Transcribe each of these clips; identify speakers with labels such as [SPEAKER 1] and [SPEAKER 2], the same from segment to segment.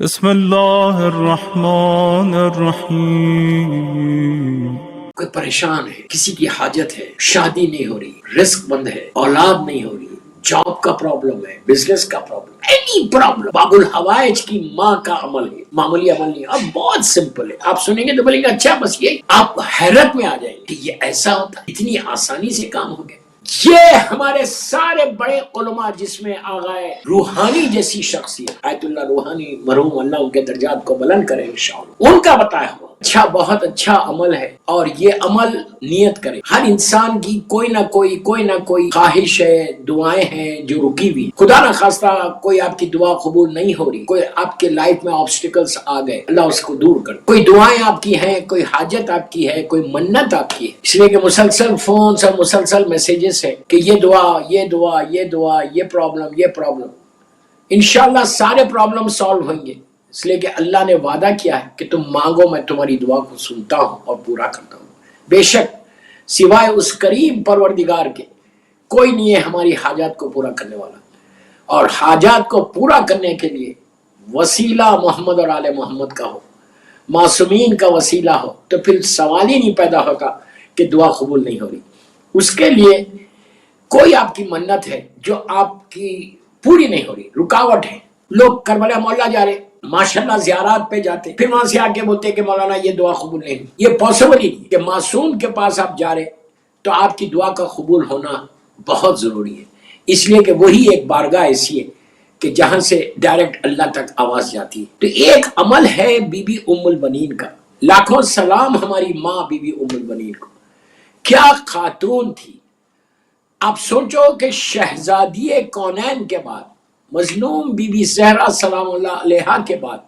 [SPEAKER 1] بسم اللہ الرحمن الرحیم۔
[SPEAKER 2] کوئی پریشان ہے، کسی کی حاجت ہے، شادی نہیں ہو رہی، رزق بند ہے، اولاد نہیں ہو رہی، جاب کا پرابلم ہے، بزنس کا پرابلم، اینی پرابلم، باب الحوائج کی ماں کا عمل ہے، معمولی عمل نہیں، اب بہت سمپل ہے۔ آپ سنیں گے تو بولیں گے اچھا بس یہ، آپ حیرت میں آ جائیں گے کہ یہ ایسا ہوتا ہے، اتنی آسانی سے کام ہو گیا۔ یہ ہمارے سارے بڑے علماء جس میں آغائے روحانی جیسی شخصیت آیت اللہ روحانی مرحوم اللہ ان کے درجات کو بلند کرے انشاءاللہ، ان کا بتایا ہوا اچھا، بہت اچھا عمل ہے، اور یہ عمل نیت کرے۔ ہر انسان کی کوئی نہ کوئی خواہش ہے، دعائیں ہیں جو رکی ہوئی، خدا نہ خواستہ کوئی آپ کی دعا قبول نہیں ہو رہی، کوئی آپ کے لائف میں آبسٹیکلز آ گئے، اللہ اس کو دور کر، کوئی دعائیں آپ کی ہیں، کوئی حاجت آپ کی ہے، کوئی منت آپ کی ہے، اس لیے کہ مسلسل فونز اور مسلسل میسیجز ہیں کہ یہ دعا یہ پرابلم انشاءاللہ سارے پرابلم سالو ہوئیں گے، اس لیے کہ اللہ نے وعدہ کیا ہے کہ تم مانگو میں تمہاری دعا کو سنتا ہوں اور پورا کرتا ہوں۔ بے شک سوائے اس کریم پروردگار کے کوئی نہیں ہے ہماری حاجات کو پورا کرنے والا، اور حاجات کو پورا کرنے کے لیے وسیلہ محمد اور آل محمد کا ہو، معصومین کا وسیلہ ہو، تو پھر سوال ہی نہیں پیدا ہوگا کہ دعا قبول نہیں ہو رہی۔ اس کے لیے کوئی آپ کی منت ہے جو آپ کی پوری نہیں ہو رہی، رکاوٹ ہے، لوگ کربلا مولا جا رہے ماشاءاللہ زیارات پہ جاتے، پھر وہاں سے آ کے بولتے کہ مولانا یہ دعا قبول نہیں ہوئی۔ یہ پاسبل ہی نہیں کہ معصوم کے پاس آپ جا رہے تو آپ کی دعا کا قبول ہونا بہت ضروری ہے، اس لیے کہ وہی ایک بارگاہ ایسی ہے کہ جہاں سے ڈائریکٹ اللہ تک آواز جاتی ہے۔ تو ایک عمل ہے بی بی ام البنین کا، لاکھوں سلام ہماری ماں بی بی ام البنین کو، کیا خاتون تھی۔ آپ سوچو کہ شہزادی کونین کے بعد، مظلوم بی بی زہرا سلام اللہ علیہا کے بعد،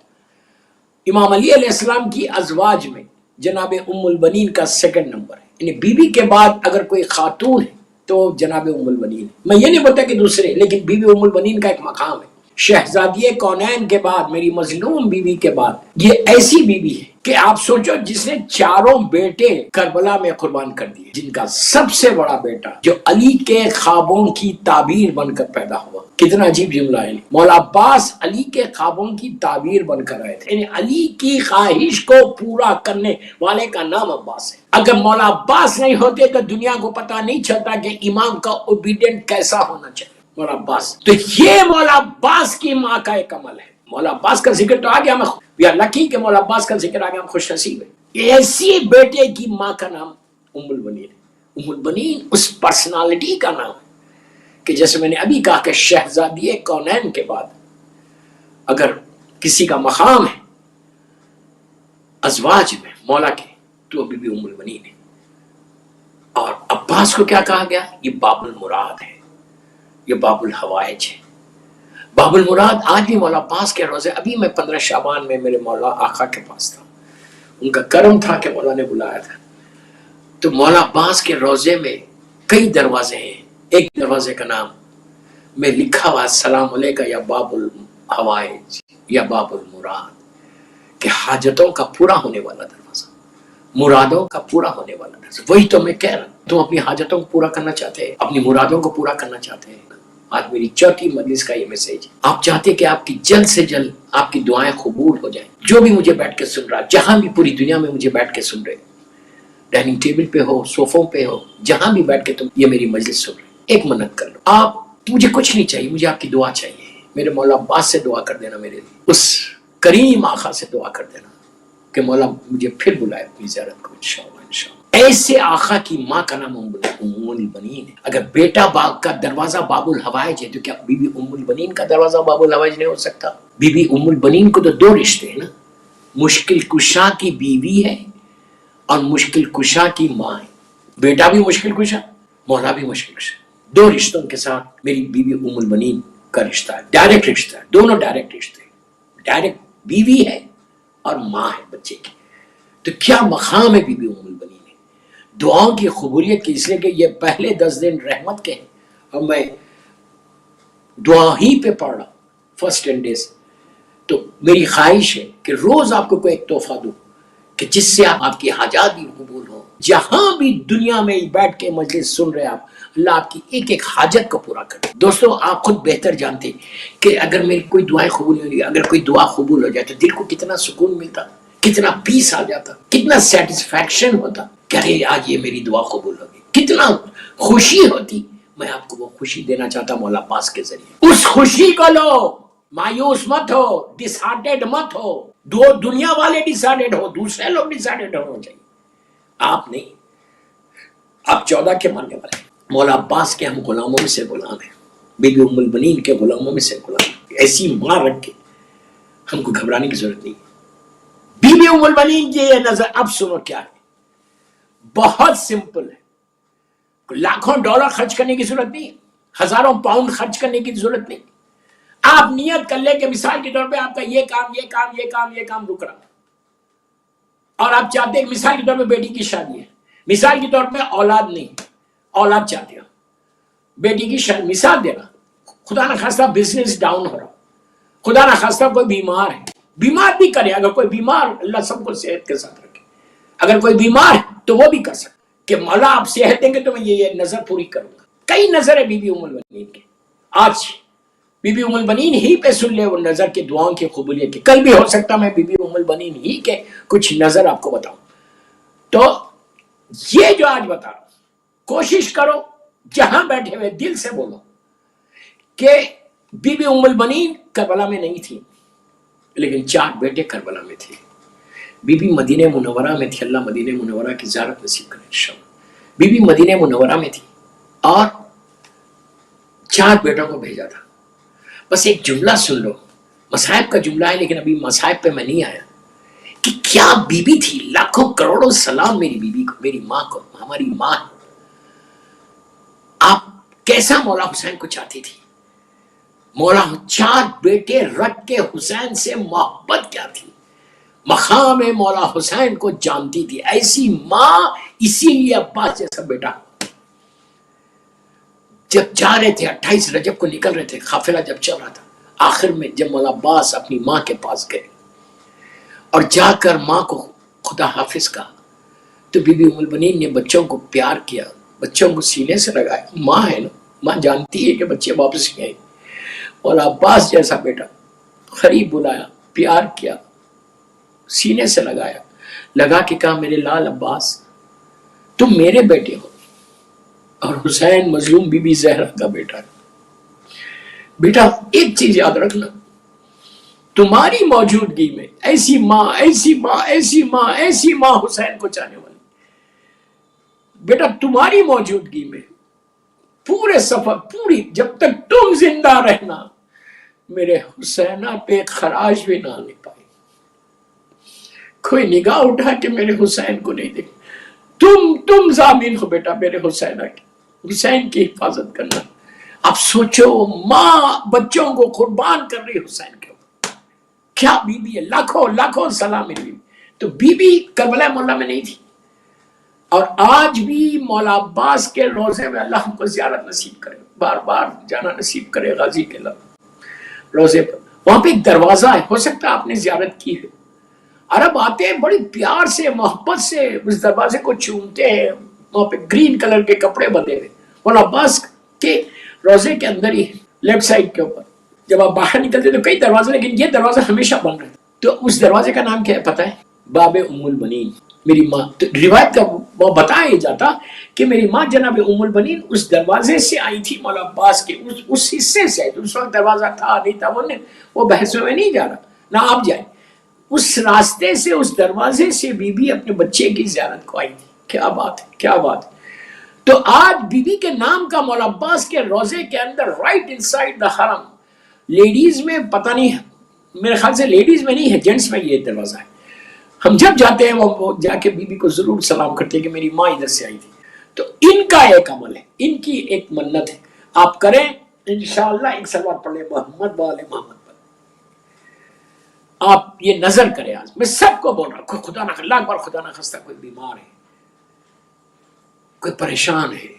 [SPEAKER 2] امام علی علیہ السلام کی ازواج میں جناب ام البنین کا سیکنڈ نمبر ہے، یعنی بی بی کے بعد اگر کوئی خاتون ہے تو جناب ام البنین ہے۔ میں یہ نہیں بولتا کہ دوسرے، لیکن بی بی ام البنین کا ایک مقام ہے۔ شہزادی کونین کے بعد، میری مظلوم بی بی کے بعد، یہ ایسی بی بی ہے کہ آپ سوچو جس نے چاروں بیٹے کربلا میں قربان کر دیے، جن کا سب سے بڑا بیٹا جو علی کے خوابوں کی تعبیر بن کر پیدا ہوا۔ کتنا عجیب جملہ ہے، مولا عباس علی کے خوابوں کی تعبیر بن کر آئے تھے، یعنی علی کی خواہش کو پورا کرنے والے کا نام عباس ہے۔ اگر مولا عباس نہیں ہوتے تو دنیا کو پتہ نہیں چلتا کہ امام کا اوبیڈینٹ کیسا ہونا چاہیے، مولا عباس۔ تو یہ مولا عباس کی ماں کا ایک عمل ہے۔ مولا عباس کا ذکر تو آ گیا، وی آر لکی کہ مولا عباس کا ذکر آ گیا، ہم خوش نصیب ہے۔ ایسی بیٹے کی ماں کا نام ام البنین ہے۔ ام البنین اس پرسنالٹی کا نام ہے کہ جیسے میں نے ابھی کہا کہ شہزادی کونین کے بعد اگر کسی کا مقام ہے ازواج میں مولا کے تو بی بی ام البنین ہے۔ اور عباس کو کیا کہا گیا؟ یہ باب المراد ہے، یہ باب الحوائج ہے۔ باب المراد آج بھی مولا عباس کے روزے، ابھی میں 15 شعبان میں میرے مولا آقا کے پاس تھا، ان کا کرم تھا کہ مولا نے بلایا تھا، تو مولا عباس کے روزے میں کئی دروازے ہیں، ایک دروازے کا نام میں لکھا ہوا السلام علیکہ یا باب الحوائج یا باب المراد، کہ حاجتوں کا پورا ہونے والا دروازہ، مرادوں کا پورا ہونے والا دروازہ۔ وہی تو میں کہہ رہا ہوں، تم اپنی حاجتوں کو پورا کرنا چاہتے ہیں، اپنی مرادوں کو پورا کرنا چاہتے ہیں۔ آج میری چوتھی مجلس کا یہ میسیج ہے، آپ چاہتے کہ آپ کی جلد سے جلد آپ کی دعائیں قبول ہو جائیں۔ جو بھی مجھے بیٹھ کے سن رہا، جہاں بھی پوری دنیا میں مجھے بیٹھ کے سن رہے، ڈائننگ ٹیبل پہ ہو، صوفوں پہ ہو، جہاں بھی بیٹھ کے تم یہ میری مجلس سن رہے، ایک منت کر لو۔ آپ، مجھے کچھ نہیں چاہیے، مجھے آپ کی دعا چاہیے۔ میرے مولا عباس سے دعا کر دینا، میرے لیے اس کریم آقا سے دعا کر دینا کہ مولا مجھے پھر بلائے اپنی زیارت کو انشاءاللہ۔ ایسے آقا کی ماں کا نام ام البنین ہے۔ اگر بیٹا باغ کا دروازہ باب الحوائج ہے تو کیا بی بی ام البنین کا دروازہ باب الحوائج نہیں ہو سکتا؟ بی بی ام البنین کو تو دو رشتے ہیں نا، مشکل کشا کی بیوی ہے اور مشکل کشا کی ماں ہے۔ بیٹا بھی مشکل کشا، مولا بھی مشکل کشا، دو رشتوں کے ساتھ میری بی بی ام البنین کا رشتہ ہے، ڈائریکٹ رشتہ ہے، دونوں ڈائریکٹ رشتے ہیں، ڈائریکٹ بیوی ہے اور ماں ہے بچے کی۔ تو کیا مقام ہے بی بی ام البنین؟ دعاؤں کی قبولیت کی، اس لیے کہ یہ پہلے 10 دن رحمت کے ہیں، اور میں دعا ہی پہ پڑھ رہا فرسٹ 10 days، تو میری خواہش ہے کہ روز آپ کو کوئی ایک تحفہ دوں کہ جس سے آپ کی حاجات بھی قبول ہوں۔ جہاں بھی دنیا میں بیٹھ کے مجلس سن رہے آپ، اللہ آپ کی ایک ایک حاجت کو پورا کرے. دوستو آپ خود بہتر جانتے کہ اگر میری کوئی دعائیں قبول نہیں ہوئی، اگر کوئی دعا قبول ہو جائے تو دل کو کتنا سکون ملتا، کتنا پیس آ جاتا، کتنا سیٹسفیکشن ہوتا کہ ارے آج یہ میری دعا قبول ہوگی، کتنا خوشی ہوتی. میں آپ کو وہ خوشی دینا چاہتا ہوں مولا پاس کے ذریعے. اس خوشی کو لو، مایوس مت ہو، ڈس ہارٹیڈ مت ہو. دنیا والے ڈسائڈڈ ہو، دوسرے لوگ ڈسائڈڈ ہونا چاہیے، آپ نہیں. آپ 14 کے ماننے والے ہیں. مولا عباس کے ہم غلاموں میں سے غلام ہیں، بی بی ام البنین کے غلاموں میں سے غلام ہیں. ایسی ماں رکھ کے ہم کو گھبرانے کی ضرورت نہیں. بی بی ام البنین کی یہ نظر اب سنو کیا ہے، بہت سمپل ہے. لاکھوں ڈالر خرچ کرنے کی ضرورت نہیں، ہزاروں پاؤنڈ خرچ کرنے کی ضرورت نہیں. آپ نیت کر لیں کہ مثال کے طور پہ آپ کا یہ کام رک رہا، اور آپ چاہتے ہیں مثال کے طور پہ بیٹی کی شادی ہے، مثال کے طور پہ اولاد نہیں، اولاد چاہتے ہو، بیٹی کی شادی، مثال دینا، خدا نہ خواستہ بزنس ڈاؤن ہو رہا، خدا نہ خواستہ کوئی بیمار ہے، بیمار بھی کرے. اگر کوئی بیمار، اللہ سب کو صحت کے ساتھ رکھے، اگر کوئی بیمار ہے تو وہ بھی کر سکتا کہ مولا آپ صحت دیں گے تو میں یہ نظر پوری کروں گا. کئی نظر ہے بی بی ام البنین کے. آج بی بی ام البنین ہی پہ سن لے وہ نظر کے دعاؤں کی قبولیت کی. کل بھی ہو سکتا میں بی بی ام البنین ہی کے کچھ نظر آپ کو بتاؤں. تو یہ جو آج بتا رہا ہوں، کوشش کرو جہاں بیٹھے ہوئے دل سے بولو کہ بی بی ام البنین کربلا میں نہیں تھی، لیکن 4 بیٹے کربلا میں تھے. بی بی مدینہ منورہ میں تھی. اللہ مدینہ منورہ کی زیارت نصیب کرے انشاءاللہ. بی بی مدینہ منورہ میں تھی اور 4 بیٹوں کو بھیجا تھا. بس ایک جملہ سن لو، مصائب کا جملہ ہے لیکن ابھی مصائب پہ میں نہیں آیا، کہ کیا بی بی تھی. لاکھوں کروڑوں سلام میری بی بی کو، میری ماں کو، ہماری ماں. آپ کیسا مولا حسین کو چاہتی تھی. مولا 4 بیٹے رکھ کے حسین سے محبت کیا تھی، مقام مولا حسین کو جانتی تھی. ایسی ماں، اسی لیے عباس جیسا بیٹا. جب جا رہے تھے 28 رجب کو نکل رہے تھے، قافلہ جب چل رہا تھا، آخر میں جب مولا عباس اپنی ماں کے پاس گئے اور جا کر ماں کو خدا حافظ کہا، تو بی بی ام البنین نے بچوں کو پیار کیا، بچوں کو سینے سے لگایا. ماں ہے نا، ماں جانتی ہے کہ بچے واپس گئے. مولا عباس جیسا بیٹا قریب بلایا، پیار کیا، سینے سے لگایا، لگا کے کہا میرے لال عباس تم میرے بیٹے ہو اور حسین مظلوم بی بی زہرا کا بیٹا ہے. بیٹا ایک چیز یاد رکھنا، تمہاری موجودگی میں ایسی ماں، ایسی ماں، ایسی ماں، ایسی ماں حسین کو چاہنے والی، بیٹا تمہاری موجودگی میں پورے سفر، پوری جب تک تم زندہ رہنا، میرے حسینہ پہ خراش بھی نہ آنے پائے. کوئی نگاہ اٹھا کہ میرے حسین کو نہیں دیکھ. تم ضامن ہو بیٹا میرے حسینہ کی، حسین کی حفاظت کرنا. اب سوچو ماں بچوں کو قربان کر رہی حسین کے اوپر، کیا بی بی ہے. لاکھوں سلام میری بی بی. تو بی بی کربلا مولا میں نہیں تھی. اور آج بھی مولا عباس کے روزے میں اللہ ہم کو زیارت نصیب کرے، بار بار جانا نصیب کرے. غازی کے روزے پر وہاں پہ ایک دروازہ ہے، ہو سکتا ہے آپ نے زیارت کی ہے. عرب آتے ہیں بڑی پیار سے، محبت سے اس دروازے کو چومتے ہیں. وہاں پہ گرین کلر کے کپڑے بندھے ہوئے، مولا عباس کے روزے کے اندر ہی لیفٹ سائڈ کے اوپر. جب آپ باہر نکلتے تو کئی دروازے، لیکن یہ دروازہ ہمیشہ بند رہتا. تو اس دروازے کا نام کیا ہے پتہ ہے؟ باب ام البنین، میری ماں. تو روایت کا وہ بتایا جاتا کہ میری ماں جناب ام البنین اس دروازے سے آئی تھی مولا عباس کے اس حصے سے. اس وقت دروازہ تھا نہیں تھا وہ بحث میں نہیں جا رہا، نہ آپ جائیں. اس راستے سے، اس دروازے سے بی بی اپنے بچے کی زیارت کو آئی تھی. کیا بات ہے، کیا بات ہے. تو آج بی بی کے نام کا مولا عباس کے روزے کے اندر رائٹ انسائیڈ دا حرم، لیڈیز میں پتہ نہیں ہے، میرے خیال سے لیڈیز میں نہیں ہے، جینٹس میں یہ دروازہ ہے. ہم جب جاتے ہیں وہ جا کے بی بی کو ضرور سلام کرتے ہیں کہ میری ماں ادھر سے آئی تھی. تو ان کا ایک عمل ہے، ان کی ایک منت ہے، آپ کریں انشاءاللہ. ایک سلوات پڑھ لیں محمد وآل محمد پر. آپ یہ نظر کریں. آج میں سب کو بول رہا ہوں، خدا نہ اللہ اکبر، خدا نہ خواستہ کوئی بیمار ہے، کوئی پریشان ہے،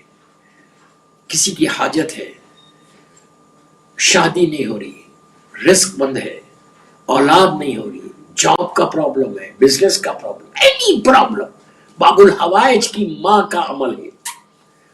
[SPEAKER 2] کسی کی حاجت ہے، شادی نہیں ہو رہی، رزق بند ہے، اولاد نہیں ہو رہی، جاب کا پرابلم ہے، بزنس کا پرابلم، اینی پرابلم، باب الحوائج کی ماں کا عمل ہے.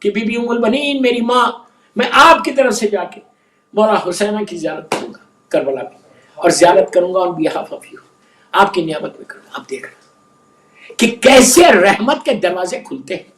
[SPEAKER 2] کہ بی بی ام البنین میری ماں، میں آپ کی طرف سے جا کے مولا حسینہ کی زیارت کروں گا کربلا میں، اور زیارت کروں گا on behalf of you، آپ کی نعمت میں کروں گا۔ آپ دیکھ رہے کہ کیسے رحمت کے دروازے کھلتے ہیں۔